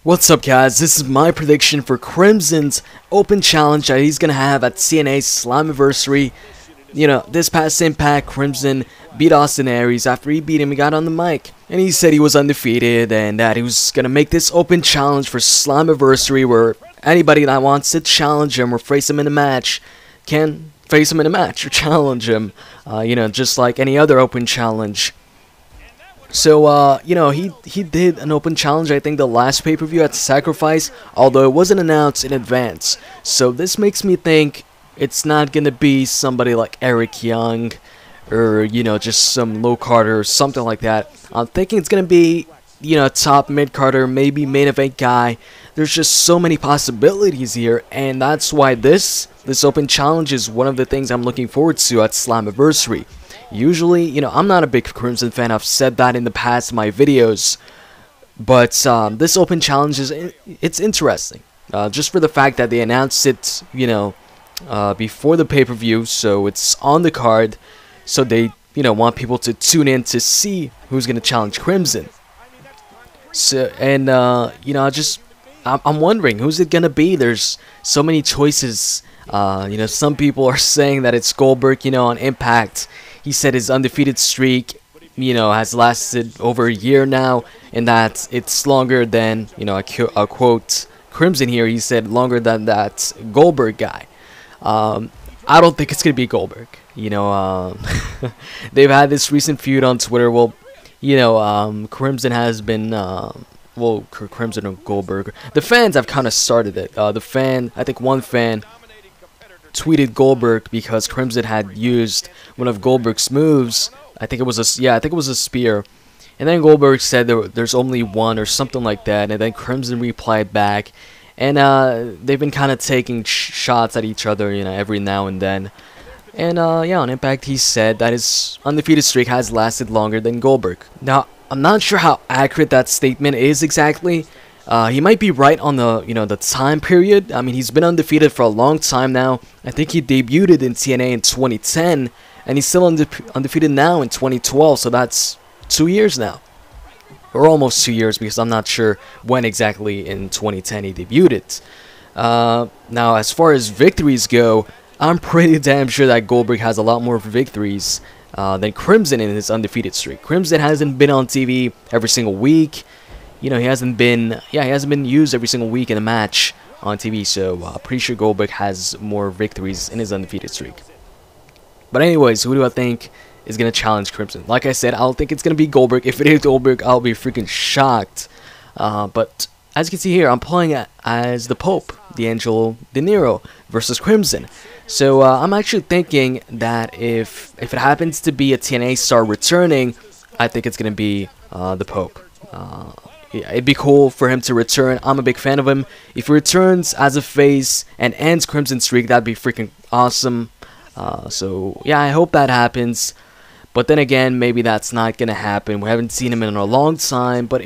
What's up, guys? This is my prediction for Crimson's open challenge that he's gonna have at TNA's Slammiversary. You know, this past Impact, Crimson beat Austin Aries. After he beat him, he got on the mic and he said he was undefeated and that he was gonna make this open challenge for Slammiversary, where anybody that wants to challenge him or face him in a match can face him in a match or challenge him. You know, just like any other open challenge. So, you know, he did an open challenge, I think, the last pay-per-view at Sacrifice, although it wasn't announced in advance. So this makes me think it's not gonna be somebody like Eric Young, or, you know, just some low-carder or something like that. I'm thinking it's gonna be, you know, top mid-carder, maybe main event guy. There's just so many possibilities here, and that's why this open challenge is one of the things I'm looking forward to at Slammiversary. Usually, you know, I'm not a big Crimson fan. I've said that in the past in my videos, but this open challenge it's interesting. Just for the fact that they announced it, you know, before the pay-per-view, so it's on the card. So they, you know, want people to tune in to see who's gonna challenge Crimson. So and you know, I'm wondering who's it gonna be. There's so many choices. You know, some people are saying that it's Goldberg. You know, on Impact, he said his undefeated streak, you know, has lasted over a year now, and that it's longer than, you know, a quote Crimson here. He said longer than that Goldberg guy. I don't think it's gonna be Goldberg. You know, they've had this recent feud on Twitter. Well, you know, Crimson has been, well, Crimson and Goldberg. The fans have kind of started it. I think one fan tweeted Goldberg because Crimson had used one of Goldberg's moves. I think it was a spear, and then Goldberg said there's only one or something like that, and then Crimson replied back, and they've been kind of taking shots at each other, you know, every now and then. And yeah, on Impact he said that his undefeated streak has lasted longer than Goldberg. Now, I'm not sure how accurate that statement is exactly. He might be right on the, you know, the time period. I mean, he's been undefeated for a long time now. I think he debuted in TNA in 2010, and he's still undefeated now in 2012. So that's 2 years now, or almost 2 years, because I'm not sure when exactly in 2010 he debuted. Now, as far as victories go, I'm pretty damn sure that Goldberg has a lot more victories than Crimson in his undefeated streak. Crimson hasn't been on TV every single week. You know, he hasn't been used every single week in a match on TV, so I'm pretty sure Goldberg has more victories in his undefeated streak. But anyways, who do I think is going to challenge Crimson? Like I said, I don't think it's going to be Goldberg. If it is Goldberg, I'll be freaking shocked. But as you can see here, I'm playing as the Pope, D'Angelo Dinero, versus Crimson. So I'm actually thinking that if it happens to be a TNA star returning, I think it's going to be the Pope. Yeah, it'd be cool for him to return. I'm a big fan of him. If he returns as a face and ends Crimson streak, that'd be freaking awesome. So yeah, I hope that happens. But then again, maybe that's not gonna happen. We haven't seen him in a long time. But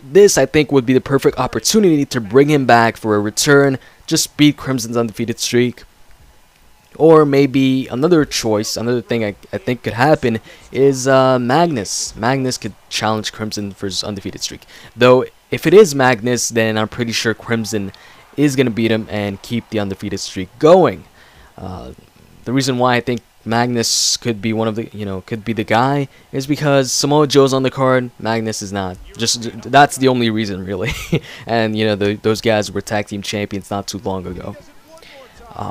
this I think would be the perfect opportunity to bring him back for a return. Just beat Crimson's undefeated streak. Or maybe another choice, another thing I think could happen is Magnus. Magnus could challenge Crimson for his undefeated streak. Though, if it is Magnus, then I'm pretty sure Crimson is going to beat him and keep the undefeated streak going. The reason why I think Magnus could be one of the, you know, could be the guy is because Samoa Joe's on the card, Magnus is not. Just that's the only reason, really. And, you know, those guys were tag team champions not too long ago.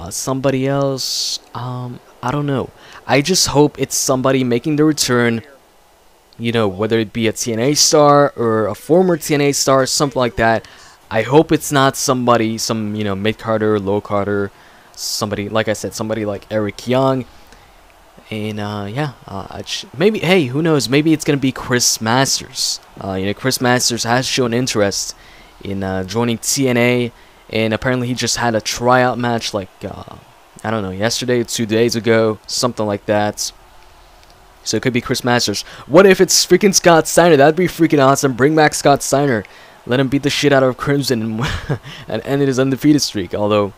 Somebody else, I don't know. I just hope it's somebody making the return, you know, whether it be a TNA star or a former TNA star, something like that. I hope it's not somebody, you know, mid-carder, low-carder, somebody, like I said, somebody like Eric Young. And, yeah, maybe, hey, who knows, maybe it's going to be Chris Masters. You know, Chris Masters has shown interest in joining TNA. And apparently he just had a tryout match like, I don't know, yesterday, 2 days ago, something like that. So it could be Chris Masters. What if it's freaking Scott Steiner? That'd be freaking awesome. Bring back Scott Steiner. Let him beat the shit out of Crimson and end his undefeated streak. Although,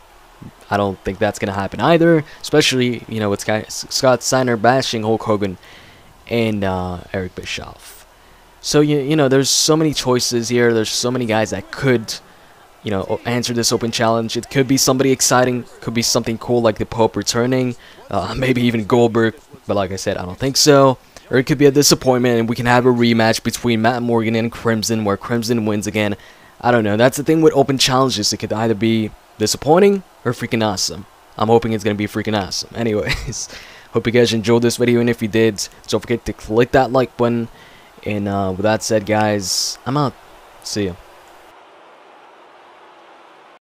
I don't think that's going to happen either. Especially, you know, with Scott Steiner bashing Hulk Hogan and Eric Bischoff. So, you know, there's so many choices here. There's so many guys that could you know, answer this open challenge. It could be somebody exciting, could be something cool like the Pope returning, maybe even Goldberg, but like I said, I don't think so. Or it could be a disappointment and we can have a rematch between Matt Morgan and Crimson where Crimson wins again. I don't know. That's the thing with open challenges. It could either be disappointing or freaking awesome. I'm hoping it's going to be freaking awesome. Anyways, hope you guys enjoyed this video, and if you did, don't forget to click that like button. And with that said, guys, I'm out. See ya.